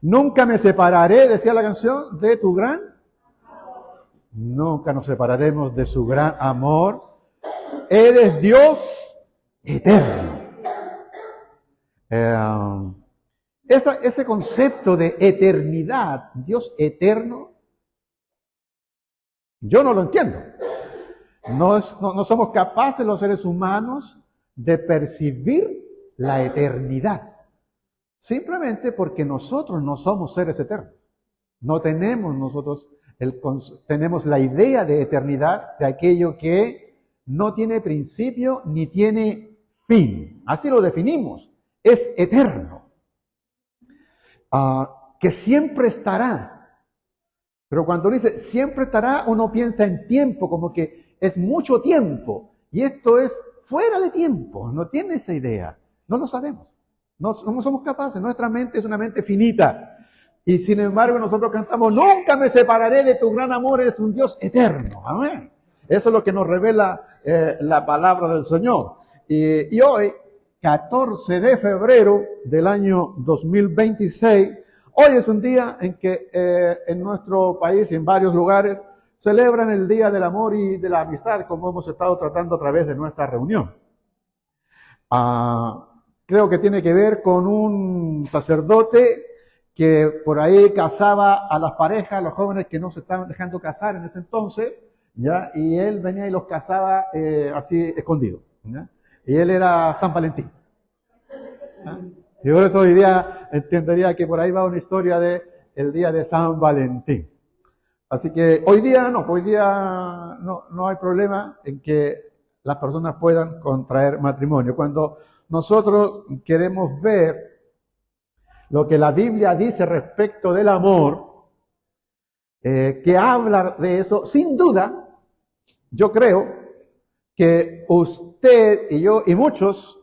Nunca me separaré, decía la canción, de tu gran. Nunca nos separaremos de su gran amor. Eres Dios eterno. Ese concepto de eternidad, Dios eterno, yo no lo entiendo. No somos capaces los seres humanos de percibir la eternidad. Simplemente porque nosotros no somos seres eternos. No tenemos nosotros, tenemos la idea de eternidad, de aquello que no tiene principio ni tiene fin. Así lo definimos. Es eterno. Que siempre estará. Pero cuando uno dice siempre estará, uno piensa en tiempo, como que es mucho tiempo. Y esto es fuera de tiempo. No tiene esa idea. No lo sabemos. No somos capaces. Nuestra mente es una mente finita. Y sin embargo nosotros cantamos, nunca me separaré de tu gran amor, eres un Dios eterno. Amén. Eso es lo que nos revela la palabra del Señor. Y hoy, 14 de febrero del año 2026, hoy es un día en que en nuestro país y en varios lugares celebran el Día del Amor y de la Amistad, como hemos estado tratando a través de nuestra reunión. Creo que tiene que ver con un sacerdote que por ahí casaba a las parejas, a los jóvenes que no se estaban dejando casar en ese entonces, ¿ya? Y él venía y los casaba así escondido, ¿ya? Y él era San Valentín, ¿ya? Y por eso hoy día entendería que por ahí va una historia de el día de San Valentín. Así que hoy día no hay problema en que las personas puedan contraer matrimonio. Cuando nosotros queremos ver lo que la Biblia dice respecto del amor, que habla de eso, sin duda, yo creo que usted y yo y muchos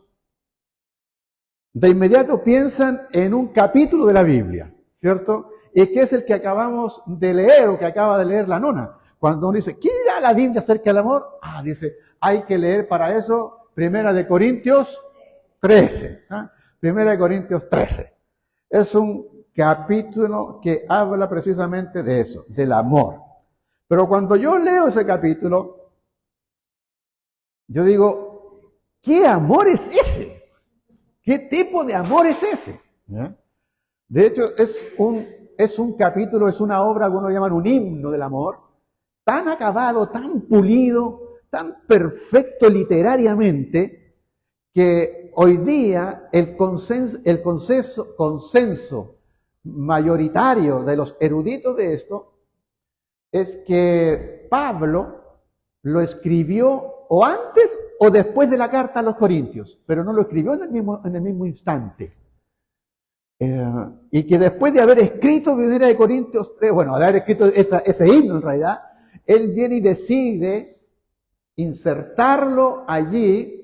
de inmediato piensan en un capítulo de la Biblia, ¿cierto? Y que es el que acabamos de leer o que acaba de leer la nona. Cuando uno dice, ¿qué dirá la Biblia acerca del amor? Dice, hay que leer para eso Primera de Corintios 13. Primera de Corintios 13. Es un capítulo que habla precisamente de eso, del amor. Pero cuando yo leo ese capítulo, yo digo, ¿qué amor es ese? ¿Qué tipo de amor es ese? ¿Ya? De hecho, es un capítulo, es una obra que uno llama un himno del amor, tan acabado, tan pulido, tan perfecto literariamente, que hoy día el consenso mayoritario de los eruditos de esto es que Pablo lo escribió o antes o después de la carta a los Corintios, pero no lo escribió en el mismo instante. Y que después de haber escrito Primera de Corintios 3, bueno, de haber escrito ese himno en realidad, él viene y decide insertarlo allí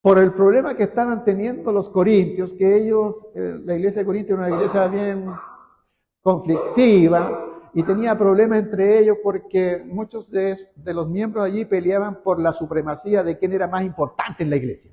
por el problema que estaban teniendo los corintios, que ellos, la iglesia de Corintios era una iglesia bien conflictiva, y tenía problemas entre ellos porque muchos de los miembros allí peleaban por la supremacía de quién era más importante en la iglesia.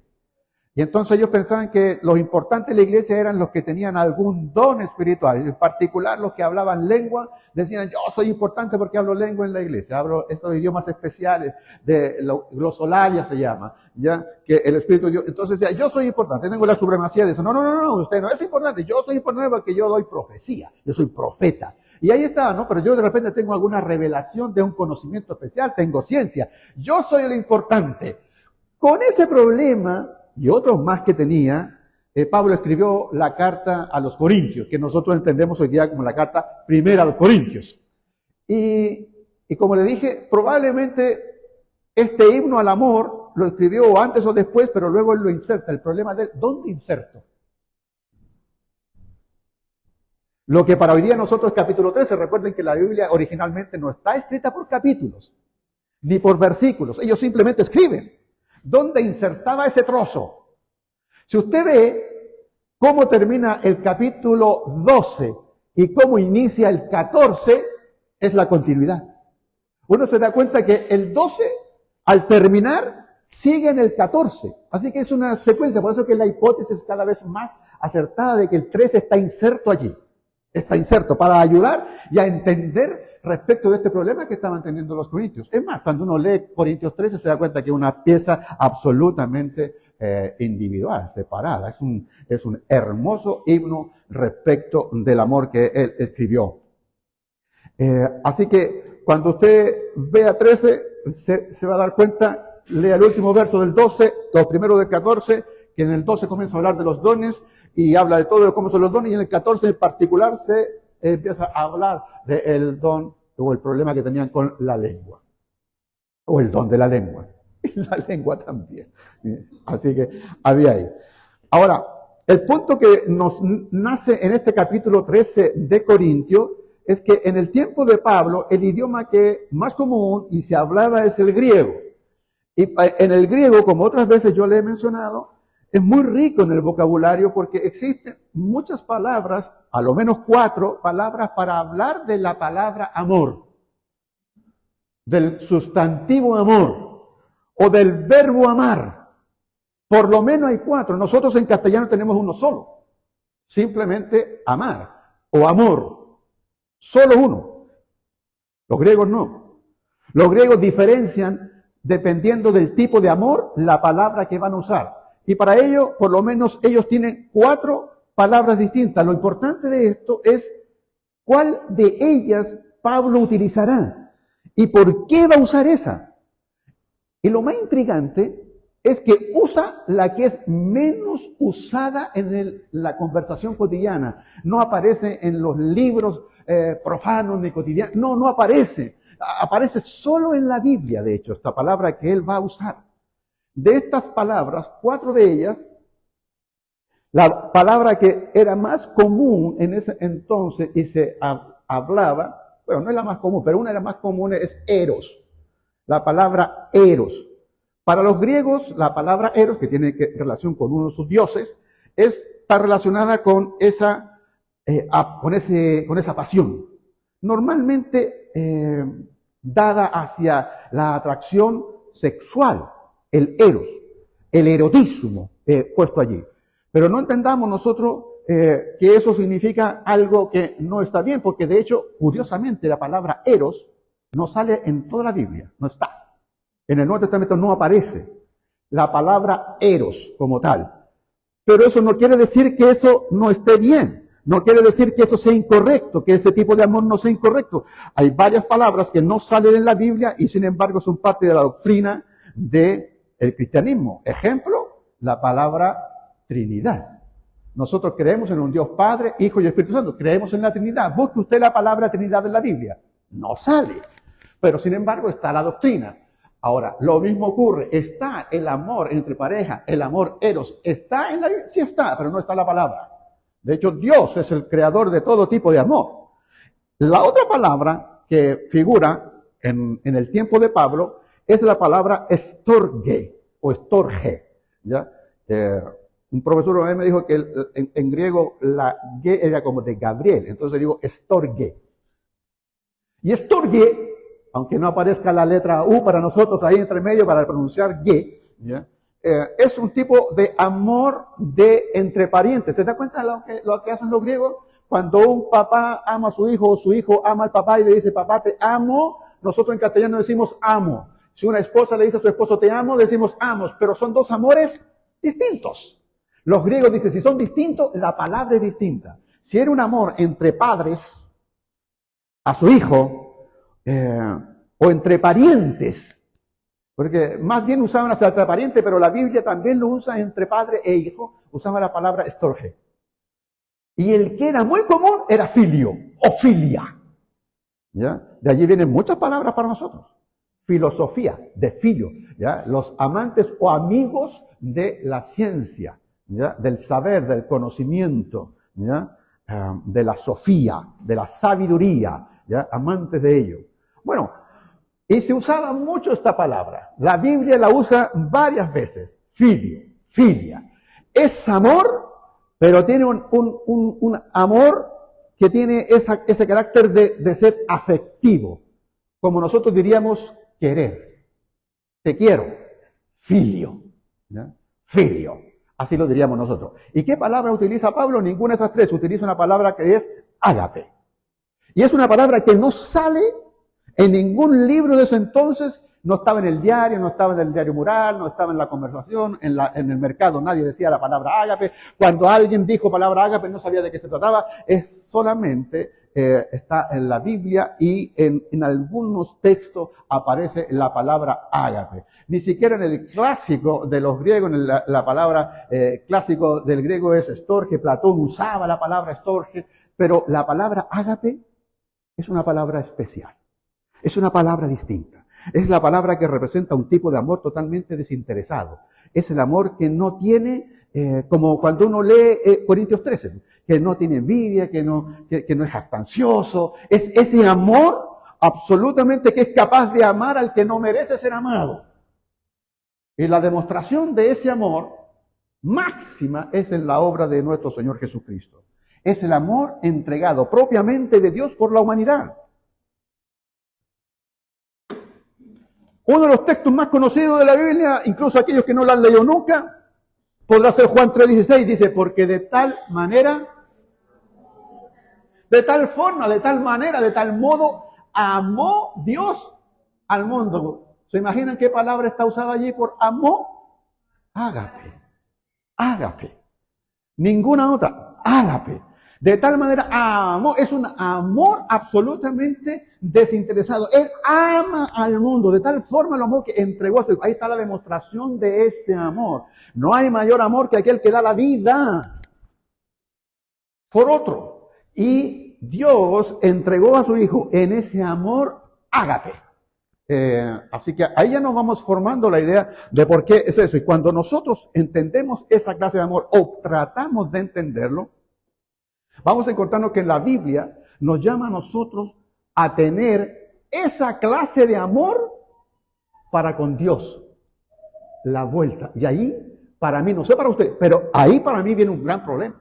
Y entonces ellos pensaban que los importantes de la iglesia eran los que tenían algún don espiritual. En particular los que hablaban lengua decían, yo soy importante porque hablo lengua en la iglesia. Hablo estos idiomas especiales, de glosolalia se llama, ya que el Espíritu de Dios. Entonces decía, yo soy importante, tengo la supremacía de eso. No, usted no es importante, yo soy importante porque yo doy profecía, yo soy profeta. Y ahí está, ¿no? Pero yo de repente tengo alguna revelación de un conocimiento especial, tengo ciencia. Yo soy el importante. Con ese problema y otros más que tenía, Pablo escribió la carta a los Corintios, que nosotros entendemos hoy día como la carta primera a los Corintios. Y como le dije, probablemente este himno al amor lo escribió antes o después, pero luego él lo inserta. El problema de él, ¿dónde inserto? Lo que para hoy día nosotros es capítulo 13, recuerden que la Biblia originalmente no está escrita por capítulos, ni por versículos, ellos simplemente escriben. ¿Dónde insertaba ese trozo? Si usted ve cómo termina el capítulo 12 y cómo inicia el 14, es la continuidad. Uno se da cuenta que el 12, al terminar, sigue en el 14. Así que es una secuencia, por eso que la hipótesis es cada vez más acertada de que el 13 está inserto allí. Está inserto para ayudar y a entender respecto de este problema que estaban teniendo los corintios. Es más, cuando uno lee Corintios 13 se da cuenta que es una pieza absolutamente individual, separada. Es un hermoso himno respecto del amor que él escribió. Así que cuando usted vea 13, se va a dar cuenta, lea el último verso del 12, los primeros del 14, que en el 12 comienza a hablar de los dones y habla de todo de cómo son los dones, y en el 14 en particular se empieza a hablar del don o el problema que tenían con la lengua, o el don de la lengua, y la lengua también. Así que había ahí. Ahora, el punto que nos nace en este capítulo 13 de Corintios es que en el tiempo de Pablo el idioma que más común y se hablaba es el griego. Y en el griego, como otras veces yo le he mencionado, es muy rico en el vocabulario porque existen muchas palabras, a lo menos 4 palabras para hablar de la palabra amor, del sustantivo amor o del verbo amar. Por lo menos hay 4. Nosotros en castellano tenemos uno solo, simplemente amar o amor. Solo uno. Los griegos no. Los griegos diferencian, dependiendo del tipo de amor, la palabra que van a usar. Y para ello, por lo menos, ellos tienen 4 palabras distintas. Lo importante de esto es cuál de ellas Pablo utilizará y por qué va a usar esa. Y lo más intrigante es que usa la que es menos usada en la conversación cotidiana. No aparece en los libros profanos ni cotidianos. No aparece. Aparece solo en la Biblia, de hecho, esta palabra que él va a usar. De estas palabras, 4 de ellas, la palabra que era más común en ese entonces y se hablaba, bueno, no es la más común, pero una de las más comunes es eros. La palabra eros. Para los griegos, la palabra eros, que tiene relación con uno de sus dioses, está relacionada con esa pasión. Normalmente dada hacia la atracción sexual, el eros, el erotismo puesto allí. Pero no entendamos nosotros que eso significa algo que no está bien, porque de hecho, curiosamente, la palabra eros no sale en toda la Biblia, no está. En el Nuevo Testamento no aparece la palabra eros como tal. Pero eso no quiere decir que eso no esté bien. No quiere decir que eso sea incorrecto, que ese tipo de amor no sea incorrecto. Hay varias palabras que no salen en la Biblia y sin embargo son parte de la doctrina del cristianismo. Ejemplo, la palabra Trinidad. Nosotros creemos en un Dios Padre, Hijo y Espíritu Santo. Creemos en la Trinidad. Busque usted la palabra Trinidad en la Biblia. No sale. Pero sin embargo está la doctrina. Ahora, lo mismo ocurre. ¿Está el amor entre pareja, el amor eros? ¿Está en la Biblia? Sí está, pero no está la palabra. De hecho, Dios es el creador de todo tipo de amor. La otra palabra que figura en el tiempo de Pablo es la palabra estorge o estorge. ¿Ya? Un profesor me dijo que en griego la G era como de Gabriel, entonces digo estorge. Y estorge, aunque no aparezca la letra U para nosotros ahí entre medio para pronunciar G, ¿ya? Es un tipo de amor entre parientes. ¿Se da cuenta de lo que hacen los griegos? Cuando un papá ama a su hijo o su hijo ama al papá y le dice, papá, te amo, nosotros en castellano decimos amo. Si una esposa le dice a su esposo, te amo, decimos amos, pero son 2 amores distintos. Los griegos dicen, si son distintos, la palabra es distinta. Si era un amor entre padres a su hijo, o entre parientes, porque más bien usaban hacia entre parientes, pero la Biblia también lo usa entre padre e hijo, usaba la palabra estorge. Y el que era muy común era filio o filia. ¿Ya? De allí vienen muchas palabras para nosotros. Filosofía, de filio, ¿ya? Los amantes o amigos de la ciencia, ¿ya? Del saber, del conocimiento, ¿ya? De la sofía, de la sabiduría, ¿ya? Amantes de ello. Bueno, y se usaba mucho esta palabra. La Biblia la usa varias veces. Filio, filia. Es amor, pero tiene un amor que tiene ese carácter de ser afectivo. Como nosotros diríamos, querer. Te quiero. filio. ¿Ya? Filio. Así lo diríamos nosotros. ¿Y qué palabra utiliza Pablo? Ninguna de esas tres. Utiliza una palabra que es ágape. Y es una palabra que no sale en ningún libro de ese entonces. No estaba en el diario, no estaba en el diario mural, no estaba en la conversación, en el mercado. Nadie decía la palabra ágape. Cuando alguien dijo palabra ágape, no sabía de qué se trataba. Es solamente, está en la Biblia y en algunos textos aparece la palabra ágape. Ni siquiera en el clásico de los griegos, en la palabra clásico del griego es estorge. Platón usaba la palabra estorge, pero la palabra ágape es una palabra especial. Es una palabra distinta. Es la palabra que representa un tipo de amor totalmente desinteresado. Es el amor que no tiene, como cuando uno lee Corintios 13, que no tiene envidia, que no es jactancioso. Es ese amor absolutamente que es capaz de amar al que no merece ser amado. Y la demostración de ese amor máxima es en la obra de nuestro Señor Jesucristo. Es el amor entregado propiamente de Dios por la humanidad. Uno de los textos más conocidos de la Biblia, incluso aquellos que no lo han leído nunca, podrá ser Juan 3:16, dice, porque de tal manera, de tal forma, de tal manera, de tal modo, amó Dios al mundo. ¿Se imaginan qué palabra está usada allí por amó? Ágape. Ágape. Ninguna otra. Ágape. De tal manera amó, es un amor absolutamente desinteresado. Él ama al mundo, de tal forma lo amó que entregó a su hijo. Ahí está la demostración de ese amor. No hay mayor amor que aquel que da la vida por otro. Y Dios entregó a su hijo en ese amor ágape. Así que ahí ya nos vamos formando la idea de por qué es eso. Y cuando nosotros entendemos esa clase de amor o tratamos de entenderlo, vamos a encontrarnos que en la Biblia nos llama a nosotros a tener esa clase de amor para con Dios. La vuelta. Y ahí, para mí, no sé para usted, pero ahí para mí viene un gran problema.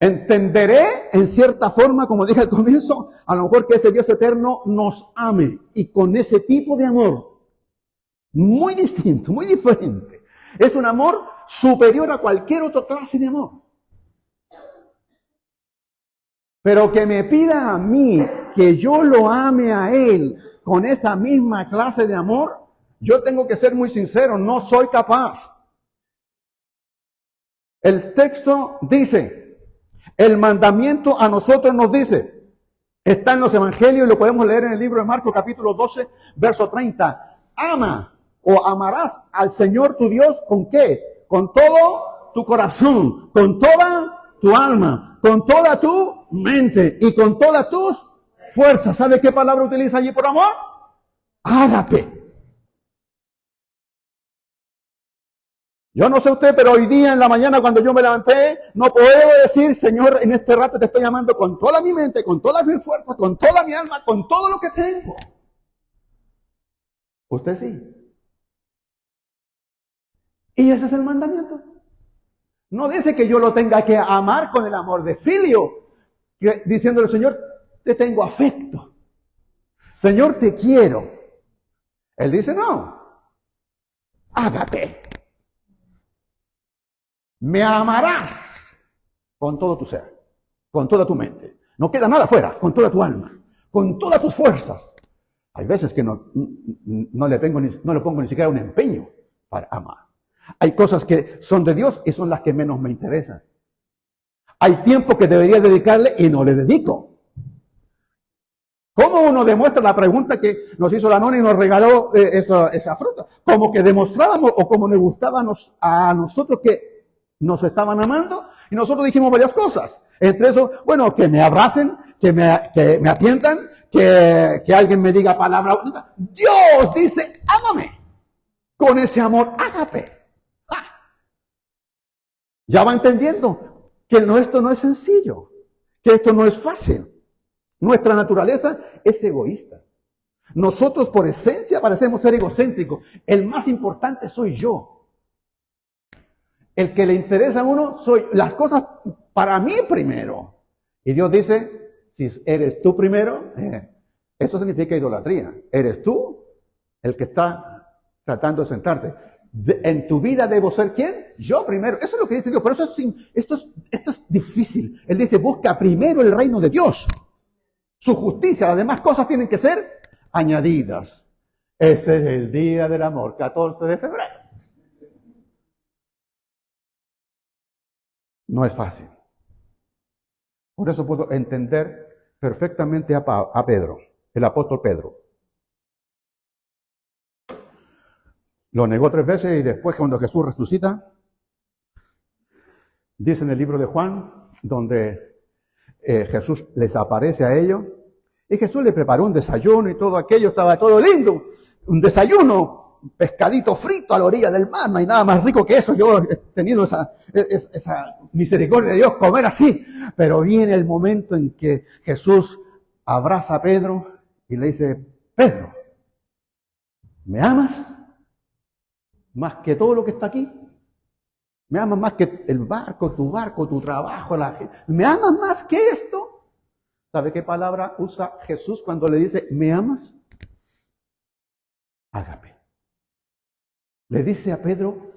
Entenderé en cierta forma, como dije al comienzo, a lo mejor que ese Dios eterno nos ame. Y con ese tipo de amor, muy distinto, muy diferente. Es un amor superior a cualquier otra clase de amor. Pero que me pida a mí que yo lo ame a Él con esa misma clase de amor, yo tengo que ser muy sincero, no soy capaz. El texto dice, el mandamiento a nosotros nos dice, está en los evangelios y lo podemos leer en el libro de Marcos capítulo 12, verso 30. Ama o amarás al Señor tu Dios ¿con qué? Con todo tu corazón, con toda tu alma, con toda tu mente y con todas tus fuerzas. ¿Sabe qué palabra utiliza allí por amor? Ágape. Yo no sé usted, pero hoy día en la mañana cuando yo me levanté, no puedo decir, Señor, en este rato te estoy amando con toda mi mente, con toda mi fuerza, con toda mi alma, con todo lo que tengo. Usted sí. Y ese es el mandamiento. No dice que yo lo tenga que amar con el amor de filio, diciéndole, Señor, te tengo afecto. Señor, te quiero. Él dice, no, ágape. Me amarás con todo tu ser, con toda tu mente. No queda nada fuera, con toda tu alma, con todas tus fuerzas. Hay veces que no le pongo ni siquiera un empeño para amar. Hay cosas que son de Dios y son las que menos me interesan. Hay tiempo que debería dedicarle y no le dedico. ¿Cómo uno demuestra la pregunta que nos hizo la nona y nos regaló esa fruta? Como que demostrábamos o como nos gustaba a nosotros que nos estaban amando y nosotros dijimos varias cosas. Entre eso, bueno, que me abracen, que me atiendan, que alguien me diga palabra bonita. Dios dice, ámame con ese amor, ágape. Ya va entendiendo que esto no es sencillo, que esto no es fácil. Nuestra naturaleza es egoísta. Nosotros por esencia parecemos ser egocéntricos. El más importante soy yo. El que le interesa a uno soy las cosas para mí primero. Y Dios dice, si eres tú primero, eso significa idolatría. Eres tú el que está tratando de sentarte. En tu vida debo ser ¿quién? Yo primero. Eso es lo que dice Dios. Por eso esto es difícil. Él dice, busca primero el reino de Dios. Su justicia, las demás cosas tienen que ser añadidas. Ese es el día del amor, 14 de febrero. No es fácil. Por eso puedo entender perfectamente a Pedro, el apóstol Pedro. Lo negó 3 veces y después cuando Jesús resucita, dice en el libro de Juan, donde Jesús les aparece a ellos, y Jesús le preparó un desayuno y todo aquello, estaba todo lindo, un desayuno, pescadito frito a la orilla del mar, no hay nada más rico que eso, yo he tenido esa misericordia de Dios, comer así, pero viene el momento en que Jesús abraza a Pedro y le dice, Pedro, ¿me amas? Más que todo lo que está aquí. ¿Me amas más que el barco, tu trabajo, la gente? ¿Me amas más que esto? ¿Sabe qué palabra usa Jesús cuando le dice, ¿me amas? Ágape. Le dice a Pedro,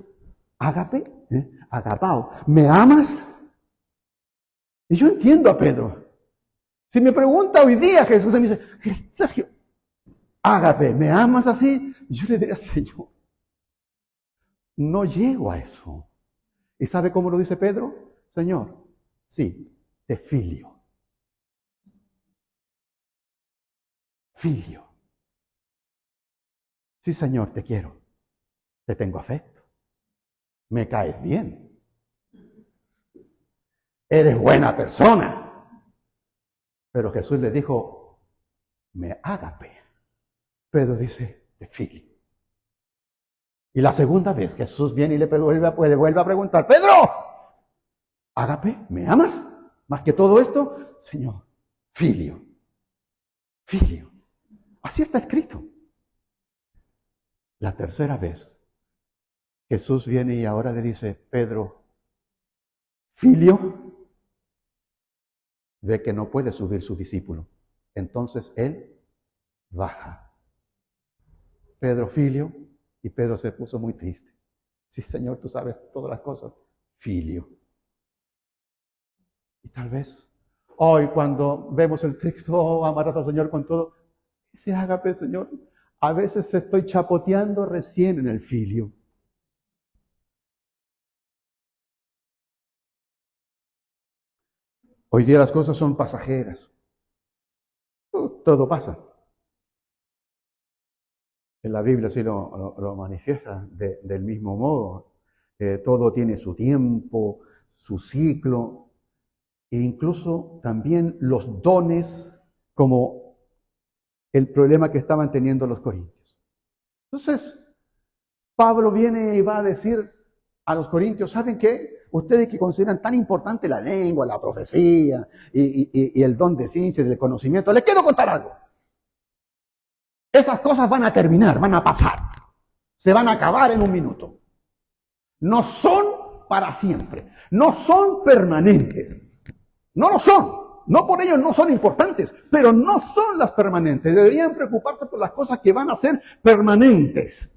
ágape, agapao, ¿me amas? Y yo entiendo a Pedro. Si me pregunta hoy día Jesús, me dice, Sergio, ágape, ¿me amas así? Yo le diría, Señor, no llego a eso. ¿Y sabe cómo lo dice Pedro? Señor, sí, te filio. Filio. Sí, Señor, te quiero. Te tengo afecto. Me caes bien. Eres buena persona. Pero Jesús le dijo, me ágape. Pedro dice, te filio. Y la segunda vez Jesús viene y le vuelve a preguntar, Pedro, ágape, ¿me amas? Más que todo esto, Señor, filio. Filio. Así está escrito. La tercera vez, Jesús viene y ahora le dice, Pedro, filio, ve que no puede subir su discípulo. Entonces él baja. Pedro, filio, y Pedro se puso muy triste. Sí, Señor, tú sabes todas las cosas. Filio. Y tal vez hoy cuando vemos el texto, amarás al Señor con todo, ese ágape, Señor, a veces estoy chapoteando recién en el filio. Hoy día las cosas son pasajeras. Todo pasa. En la Biblia sí lo manifiesta del mismo modo. Todo tiene su tiempo, su ciclo, e incluso también los dones, como el problema que estaban teniendo los corintios. Entonces, Pablo viene y va a decir a los corintios, ¿saben qué? Ustedes que consideran tan importante la lengua, la profecía y el don de ciencia y del conocimiento, les quiero contar algo. Esas cosas van a terminar, van a pasar. Se van a acabar en un minuto. No son para siempre. No son permanentes. No lo son. No por ello no son importantes, pero no son las permanentes. Deberían preocuparse por las cosas que van a ser permanentes.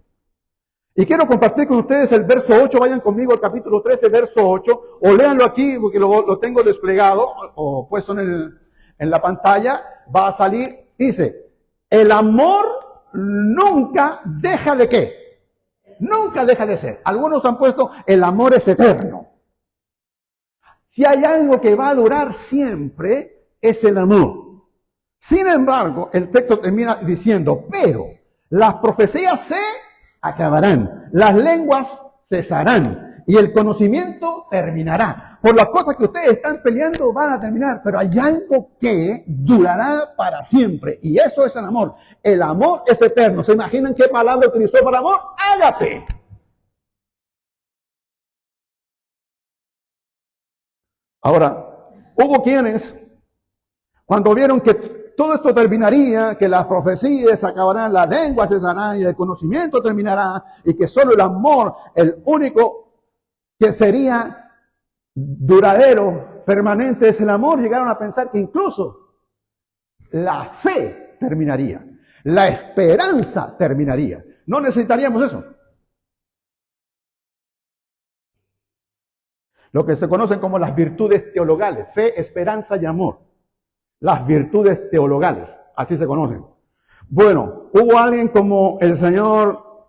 Y quiero compartir con ustedes el verso 8. Vayan conmigo al capítulo 13, verso 8. O léanlo aquí porque lo tengo desplegado o puesto en la pantalla. Va a salir, dice... El amor nunca deja de ¿qué? Nunca deja de ser. Algunos han puesto, el amor es eterno. Si hay algo que va a durar siempre, es el amor. Sin embargo, el texto termina diciendo, pero las profecías se acabarán, las lenguas cesarán y el conocimiento terminará. Por las cosas que ustedes están peleando van a terminar, pero hay algo que durará para siempre y eso es el amor. El amor es eterno. ¿Se imaginan qué palabra utilizó para amor? Ágape. Ahora, hubo quienes, cuando vieron que todo esto terminaría, que las profecías acabarán, las lenguas cesarán y el conocimiento terminará, y que solo el amor, el único que sería duradero, permanente, es el amor, llegaron a pensar que incluso la fe terminaría, la esperanza terminaría. no necesitaríamos eso. Lo que se conocen como las virtudes teologales, fe, esperanza y amor. Las virtudes teologales, así se conocen. Bueno, hubo alguien como el señor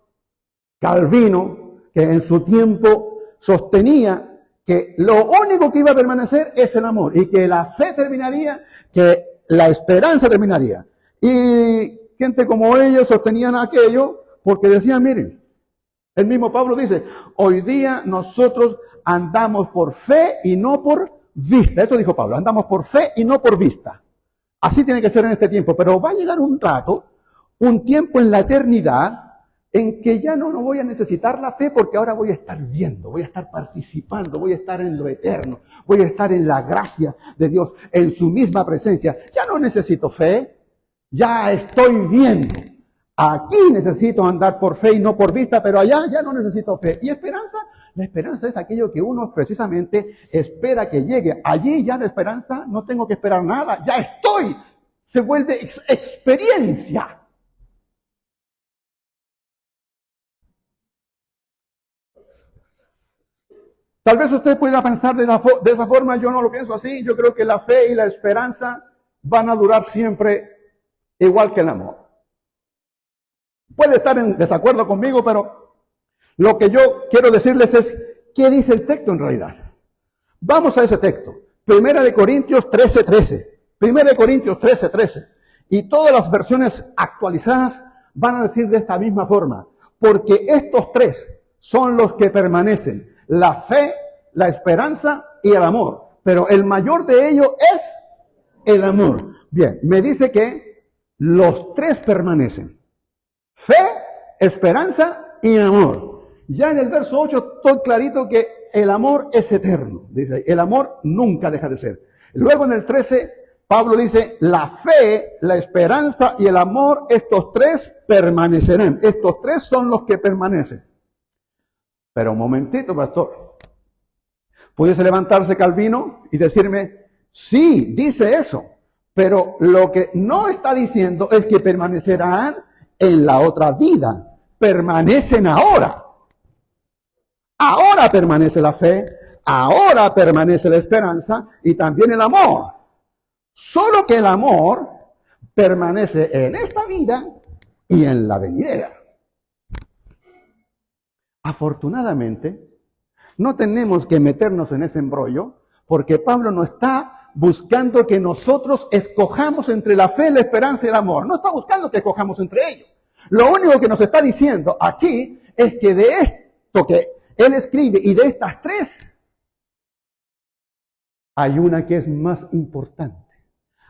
Calvino, que en su tiempo sostenía que lo único que iba a permanecer es el amor, y que la fe terminaría, que la esperanza terminaría. Y gente como ellos sostenían aquello porque decían, miren, el mismo Pablo dice, hoy día nosotros andamos por fe y no por vista. Eso dijo Pablo, andamos por fe y no por vista. Así tiene que ser en este tiempo, pero va a llegar un rato, un tiempo en la eternidad, en que ya no voy a necesitar la fe porque ahora voy a estar viendo, voy a estar participando, voy a estar en lo eterno, voy a estar en la gracia de Dios, en su misma presencia. Ya no necesito fe, ya estoy viendo. Aquí necesito andar por fe y no por vista, pero allá ya no necesito fe. ¿Y esperanza? La esperanza es aquello que uno precisamente espera que llegue. Allí ya la esperanza no tengo que esperar nada, ya estoy. Se vuelve experiencia. Tal vez usted pueda pensar de esa forma, yo no lo pienso así. Yo creo que la fe y la esperanza van a durar siempre igual que el amor. Puede estar en desacuerdo conmigo, pero lo que yo quiero decirles es, ¿qué dice el texto en realidad? Vamos a ese texto. Primera de Corintios 13:13. Primera de Corintios 13:13. Y todas las versiones actualizadas van a decir de esta misma forma. Porque estos tres son los que permanecen. La fe, la esperanza y el amor. Pero el mayor de ellos es el amor. Bien, me dice que los tres permanecen. Fe, esperanza y amor. Ya en el verso 8 estoy clarito que el amor es eterno. Dice, el amor nunca deja de ser. Luego en el 13, Pablo dice, la fe, la esperanza y el amor, estos tres permanecerán. Estos tres son los que permanecen. Pero un momentito, pastor. Pudiese levantarse Calvino y decirme, sí, dice eso. Pero lo que no está diciendo es que permanecerán en la otra vida. Permanecen ahora. Ahora permanece la fe, ahora permanece la esperanza y también el amor. Solo que el amor permanece en esta vida y en la venidera. Afortunadamente, no tenemos que meternos en ese embrollo porque Pablo no está buscando que nosotros escojamos entre la fe, la esperanza y el amor. No está buscando que escojamos entre ellos. Lo único que nos está diciendo aquí es que de esto que él escribe y de estas tres, hay una que es más importante,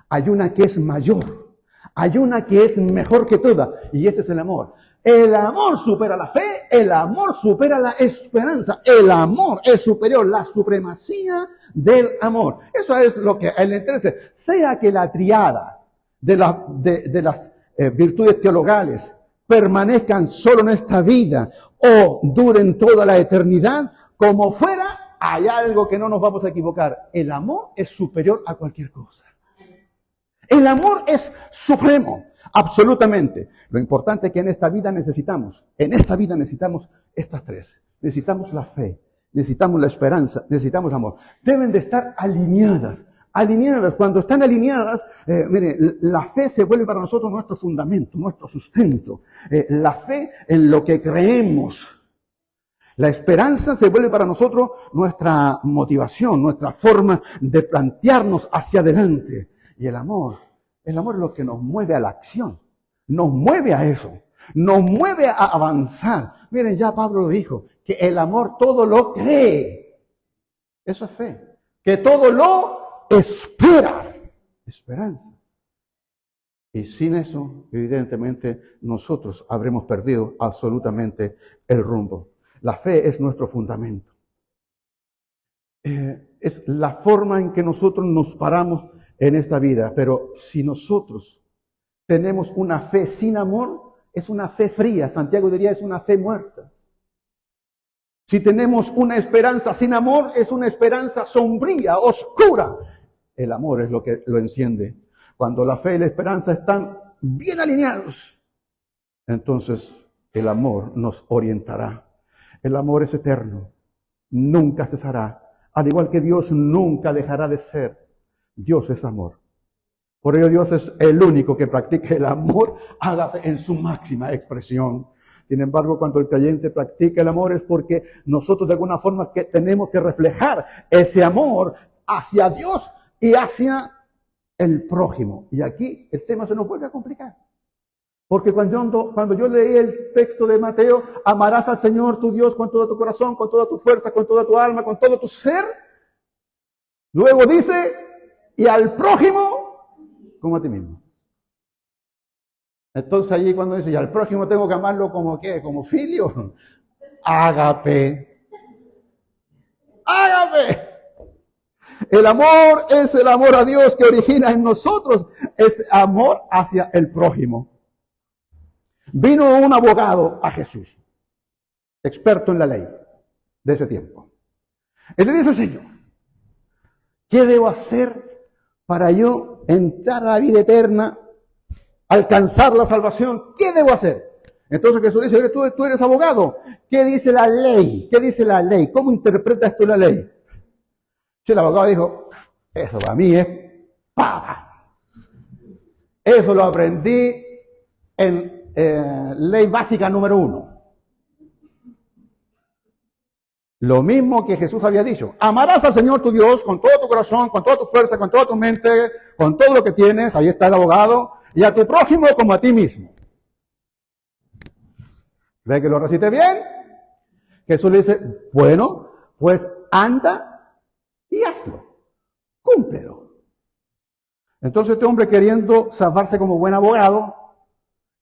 hay una que es mayor, hay una que es mejor que todas, y ese es el amor. El amor supera la fe, el amor supera la esperanza, el amor es superior, la supremacía del amor. Eso es lo que a él le interesa. Sea que la triada de las virtudes teologales permanezcan solo en esta vida o duren toda la eternidad, como fuera, hay algo que no nos vamos a equivocar. El amor es superior a cualquier cosa. El amor es supremo, absolutamente. Lo importante es que en esta vida necesitamos estas tres. Necesitamos la fe, necesitamos la esperanza, necesitamos el amor. Deben de estar alineadas. Cuando están alineadas, mire, la fe se vuelve para nosotros nuestro fundamento, nuestro sustento. La fe en lo que creemos. La esperanza se vuelve para nosotros nuestra motivación, nuestra forma de plantearnos hacia adelante. Y el amor es lo que nos mueve a la acción, nos mueve a eso, nos mueve a avanzar. Miren, ya Pablo dijo, que el amor todo lo cree. Eso es fe. Que todo lo espera. Esperanza. Y sin eso, evidentemente, nosotros habremos perdido absolutamente el rumbo. La fe es nuestro fundamento. Es la forma en que nosotros nos paramos en esta vida. Pero si nosotros tenemos una fe sin amor, es una fe fría. Santiago diría, es una fe muerta. Si tenemos una esperanza sin amor, es una esperanza sombría, oscura. El amor es lo que lo enciende. Cuando la fe y la esperanza están bien alineados, entonces el amor nos orientará. El amor es eterno, nunca cesará. Al igual que Dios nunca dejará de ser. Dios es amor. Por ello Dios es el único que practica el amor ágape en su máxima expresión. Sin embargo, cuando el creyente practica el amor es porque nosotros de alguna forma que tenemos que reflejar ese amor hacia Dios y hacia el prójimo. Y aquí el tema se nos vuelve a complicar. Porque cuando yo leí el texto de Mateo, amarás al Señor tu Dios con todo tu corazón, con toda tu fuerza, con toda tu alma, con todo tu ser. Luego dice, y al prójimo como a ti mismo. Entonces allí cuando dice, y al prójimo tengo que amarlo como ¿qué? Como filio. Ágape. Ágape. El amor es el amor a Dios que origina en nosotros. Es amor hacia el prójimo. Vino un abogado a Jesús, experto en la ley de ese tiempo. Él le dice, Señor, ¿qué debo hacer para yo entrar a la vida eterna, alcanzar la salvación? ¿Qué debo hacer? Entonces Jesús dice, tú eres abogado. ¿Qué dice la ley? ¿Qué dice la ley? ¿Cómo interpretas tú la ley? Si el abogado dijo, eso para mí es paga. Eso lo aprendí en ley básica número 1. Lo mismo que Jesús había dicho. Amarás al Señor tu Dios con todo tu corazón, con toda tu fuerza, con toda tu mente, con todo lo que tienes. Ahí está el abogado. Y a tu prójimo como a ti mismo. ¿Ve que lo recite bien? Jesús le dice, bueno, pues anda y hazlo. Cúmplelo. Entonces este hombre, queriendo zafarse como buen abogado,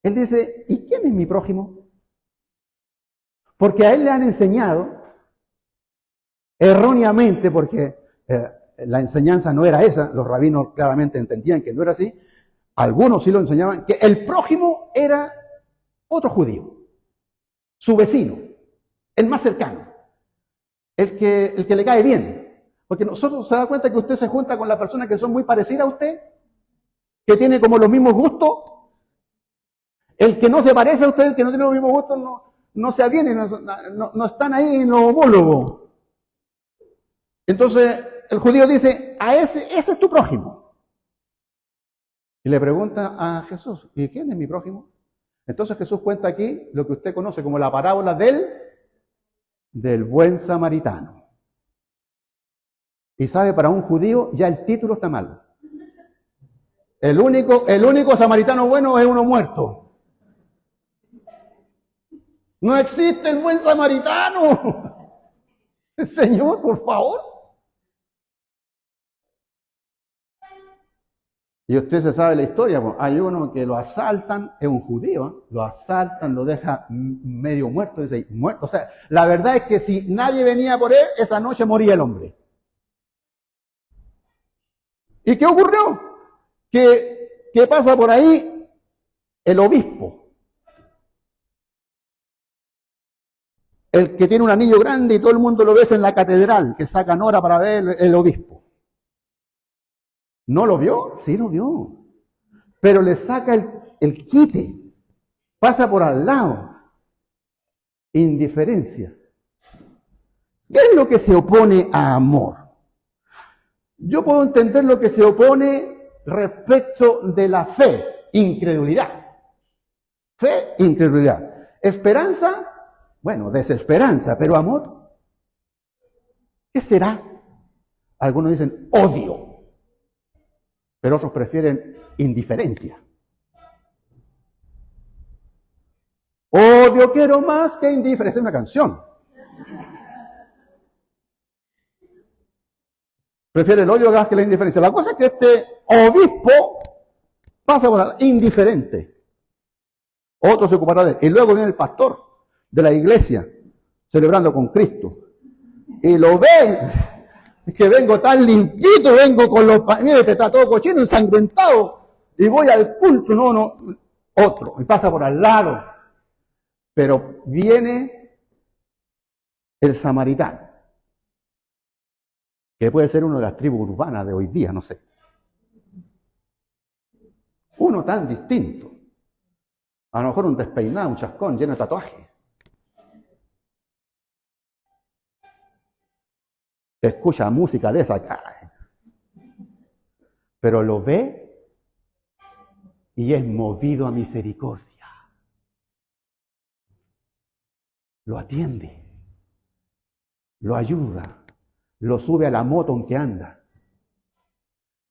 él dice, ¿y quién es mi prójimo? Porque a él le han enseñado, erróneamente, porque la enseñanza no era esa, los rabinos claramente entendían que no era así, algunos sí lo enseñaban, que el prójimo era otro judío, su vecino, el más cercano, el que le cae bien. Porque nosotros se da cuenta que usted se junta con las personas que son muy parecidas a usted, que tiene como los mismos gustos. El que no se parece a usted, el que no tiene los mismos gustos, no se aviene, no están ahí en los homólogos. Entonces el judío dice, ese es tu prójimo. Y le pregunta a Jesús, ¿y quién es mi prójimo? Entonces Jesús cuenta aquí lo que usted conoce como la parábola del buen samaritano. Y sabe, para un judío ya el título está mal. El único samaritano bueno es uno muerto. No existe el buen samaritano. Señor, por favor. Y usted se sabe la historia. Hay uno que lo asaltan, es un judío, lo asaltan, lo deja medio muerto, muerto. O sea, la verdad es que si nadie venía por él, esa noche moría el hombre. ¿Y qué ocurrió? Que pasa por ahí el obispo. El que tiene un anillo grande y todo el mundo lo ve en la catedral, que sacan hora para ver el obispo. ¿No lo vio? Sí lo vio. Pero le saca el quite. Pasa por al lado. Indiferencia. ¿Qué es lo que se opone a amor? Yo puedo entender lo que se opone respecto de la fe, incredulidad. Fe, incredulidad. Esperanza, bueno, desesperanza, pero amor, ¿qué será? Algunos dicen odio, pero otros prefieren indiferencia. Odio quiero más que indiferencia. Es una canción. Prefiere el odio más que la indiferencia. La cosa es que este obispo pasa por indiferente. Otro se ocupará de él. Y luego viene el pastor de la iglesia celebrando con Cristo. Y lo ve, que vengo tan limpito, vengo con los... Mire, este está todo cochino, ensangrentado. Y voy al culto, otro. Y pasa por al lado. Pero viene el samaritano, que puede ser uno de las tribus urbanas de hoy día, no sé. Uno tan distinto. A lo mejor un despeinado, un chascón lleno de tatuajes. Escucha música de esa cara, pero lo ve y es movido a misericordia. Lo atiende, lo ayuda, lo sube a la moto en que anda.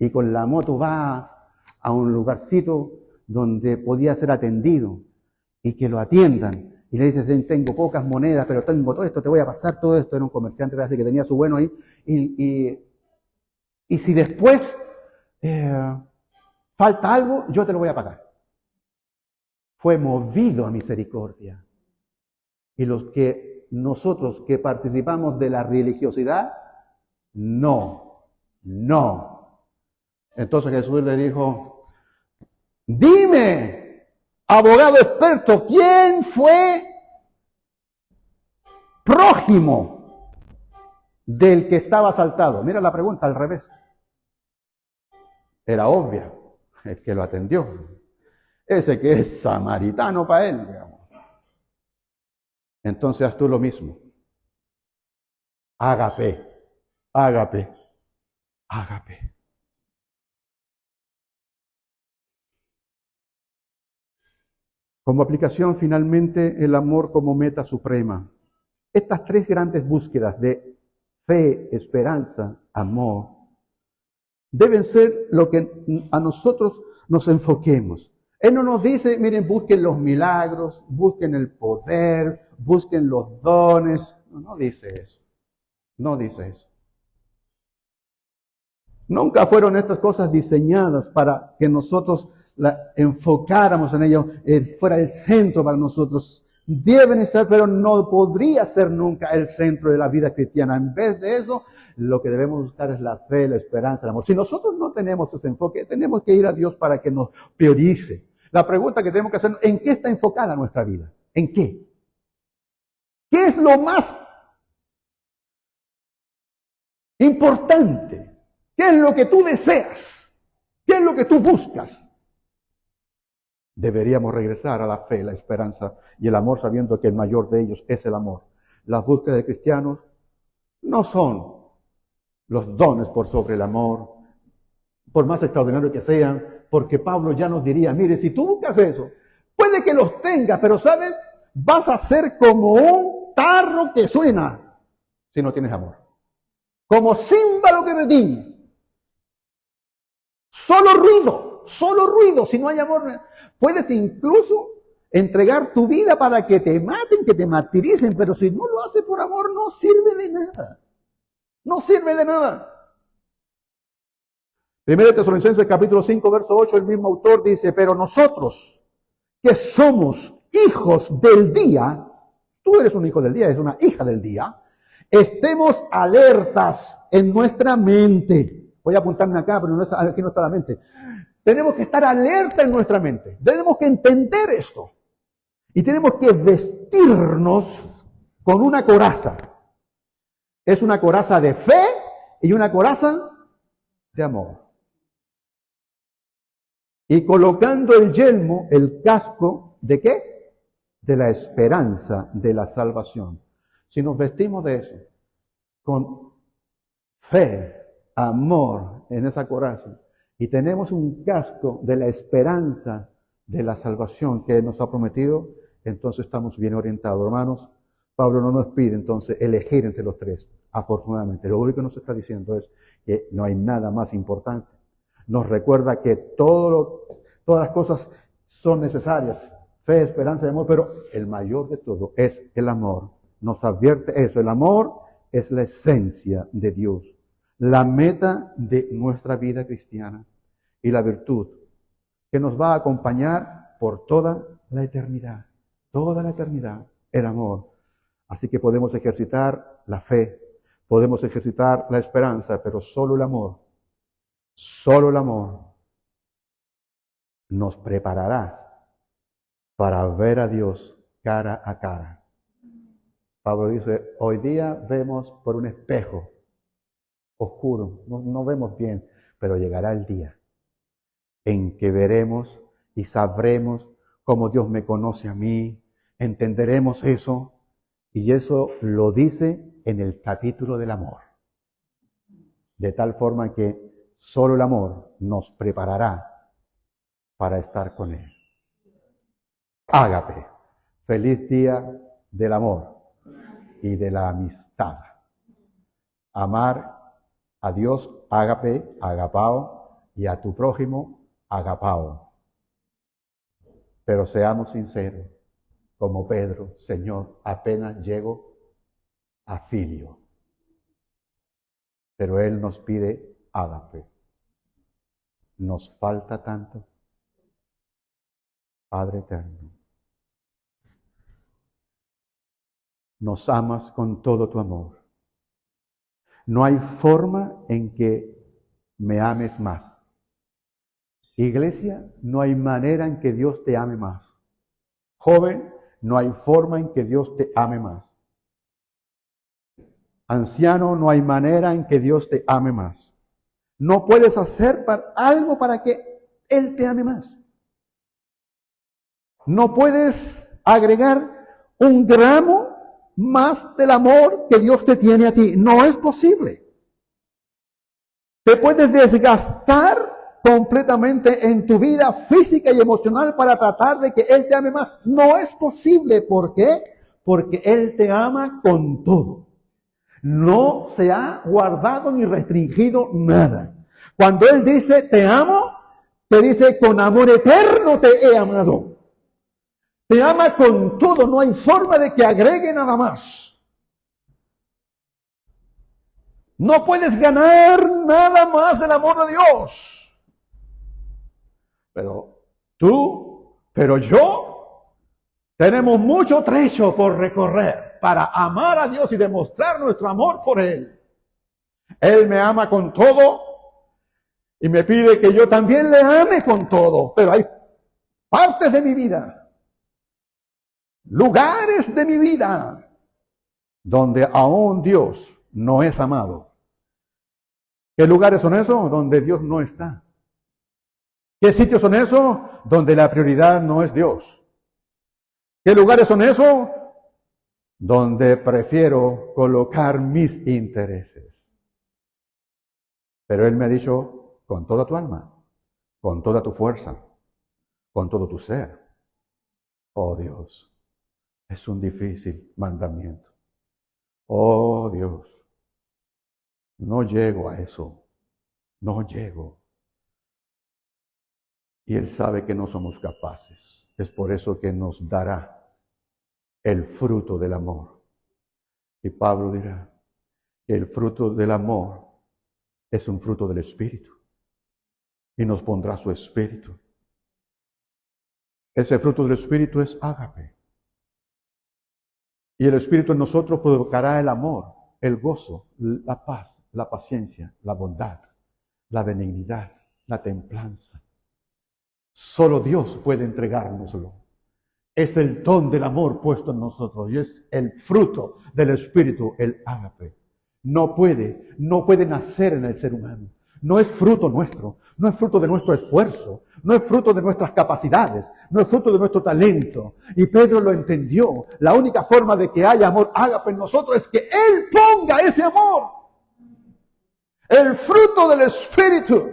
Y con la moto va a un lugarcito donde podía ser atendido y que lo atiendan. Y le dice, tengo pocas monedas, pero tengo todo esto, te voy a pasar todo esto. Era un comerciante que tenía su bueno ahí. Y si después falta algo, yo te lo voy a pagar. Fue movido a misericordia. Y nosotros que participamos de la religiosidad, no. Entonces Jesús le dijo, dime, abogado experto, ¿quién fue prójimo del que estaba asaltado? Mira la pregunta al revés. Era obvia, el que lo atendió. Ese que es samaritano para él, digamos. Entonces haz tú lo mismo. Ágape. Como aplicación, finalmente, el amor como meta suprema. Estas tres grandes búsquedas de fe, esperanza, amor, deben ser lo que a nosotros nos enfoquemos. Él no nos dice, miren, busquen los milagros, busquen el poder, busquen los dones. No dice eso. Nunca fueron estas cosas diseñadas para que nosotros la enfocáramos en ello, fuera el centro para nosotros. Deben estar, pero no podría ser nunca el centro de la vida cristiana. En vez de eso, lo que debemos buscar es la fe, la esperanza, el amor. Si nosotros no tenemos ese enfoque, tenemos que ir a Dios para que nos priorice. La pregunta que tenemos que hacer, ¿en qué está enfocada nuestra vida? ¿En qué? ¿Qué es lo más importante? ¿Qué es lo que tú deseas? ¿Qué es lo que tú buscas? Deberíamos regresar a la fe, la esperanza y el amor, sabiendo que el mayor de ellos es el amor. Las búsquedas de cristianos no son los dones por sobre el amor, por más extraordinarios que sean, porque Pablo ya nos diría, mire, si tú buscas eso, puede que los tengas, pero ¿sabes? Vas a ser como un tarro que suena si no tienes amor. Como címbalo que retiñe. Solo ruido, si no hay amor. Puedes incluso entregar tu vida para que te maten, que te martiricen, pero si no lo haces por amor, no sirve de nada. No sirve de nada. 1 Tesalonicenses capítulo 5, verso 8, el mismo autor dice, pero nosotros que somos hijos del día, tú eres un hijo del día, eres una hija del día, estemos alertas en nuestra mente. Voy a apuntarme acá, pero aquí no está la mente. Tenemos que estar alerta en nuestra mente. Tenemos que entender esto. Y tenemos que vestirnos con una coraza. Es una coraza de fe y una coraza de amor. Y colocando el yelmo, el casco, ¿de qué? De la esperanza de la salvación. Si nos vestimos de eso, con fe, amor en esa coraza, y tenemos un casco de la esperanza de la salvación que nos ha prometido, entonces estamos bien orientados, hermanos. Pablo no nos pide entonces elegir entre los tres, afortunadamente. Lo único que nos está diciendo es que no hay nada más importante. Nos recuerda que todas las cosas son necesarias, fe, esperanza y amor, pero el mayor de todo es el amor. Nos advierte eso, el amor es la esencia de Dios, la meta de nuestra vida cristiana y la virtud que nos va a acompañar por toda la eternidad, el amor. Así que podemos ejercitar la fe, podemos ejercitar la esperanza, pero solo el amor nos preparará para ver a Dios cara a cara. Pablo dice, hoy día vemos por un espejo oscuro, no vemos bien, pero llegará el día en que veremos y sabremos como Dios me conoce a mí. Entenderemos eso. Y eso lo dice en el capítulo del amor. De tal forma que solo el amor nos preparará para estar con Él. Ágape. Feliz día del amor y de la amistad. Amar a Dios, ágape, agapao, y a tu prójimo, agapao. Pero seamos sinceros, como Pedro, Señor, apenas llego a filio. Pero Él nos pide ágape. Nos falta tanto. Padre eterno, nos amas con todo tu amor. No hay forma en que me ames más. Iglesia, no hay manera en que Dios te ame más. Joven, no hay forma en que Dios te ame más. Anciano, no hay manera en que Dios te ame más. No puedes hacer algo para que Él te ame más. No puedes agregar un gramo más del amor que Dios te tiene a ti. No es posible. Te puedes desgastar completamente en tu vida física y emocional para tratar de que Él te ame más. No es posible. ¿Por qué? Porque Él te ama con todo. No se ha guardado ni restringido nada. Cuando Él dice te amo, te dice con amor eterno te he amado. Te ama con todo, no hay forma de que agregue nada más. No puedes ganar nada más del amor de Dios. Pero tú, pero yo, tenemos mucho trecho por recorrer para amar a Dios y demostrar nuestro amor por Él. Él me ama con todo y me pide que yo también le ame con todo. Pero hay partes de mi vida, lugares de mi vida, donde aún Dios no es amado. ¿Qué lugares son esos? Donde Dios no está. ¿Qué sitios son esos? Donde la prioridad no es Dios. ¿Qué lugares son esos? Donde prefiero colocar mis intereses. Pero Él me ha dicho, con toda tu alma, con toda tu fuerza, con todo tu ser. Oh Dios, es un difícil mandamiento. Oh Dios, no llego a eso. No llego. Y Él sabe que no somos capaces. Es por eso que nos dará el fruto del amor. Y Pablo dirá que el fruto del amor es un fruto del Espíritu. Y nos pondrá su Espíritu. Ese fruto del Espíritu es ágape. Y el Espíritu en nosotros provocará el amor, el gozo, la paz, la paciencia, la bondad, la benignidad, la templanza. Solo Dios puede entregárnoslo. Es el don del amor puesto en nosotros y es el fruto del Espíritu, el ágape. No puede nacer en el ser humano. No es fruto nuestro, no es fruto de nuestro esfuerzo, no es fruto de nuestras capacidades, no es fruto de nuestro talento. Y Pedro lo entendió. La única forma de que haya amor ágape en nosotros es que Él ponga ese amor. El fruto del Espíritu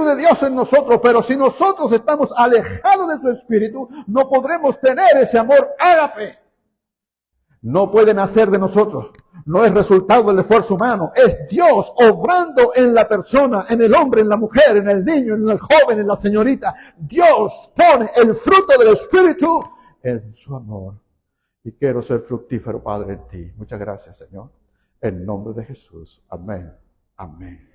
de Dios en nosotros. Pero si nosotros estamos alejados de su Espíritu, no podremos tener ese amor ágape. No puede nacer de nosotros. No es resultado del esfuerzo humano. Es Dios obrando en la persona, en el hombre, en la mujer, en el niño, en el joven, en la señorita. Dios pone el fruto del Espíritu en su amor. Y quiero ser fructífero, Padre, en ti. Muchas gracias, Señor. En nombre de Jesús. Amén. Amén.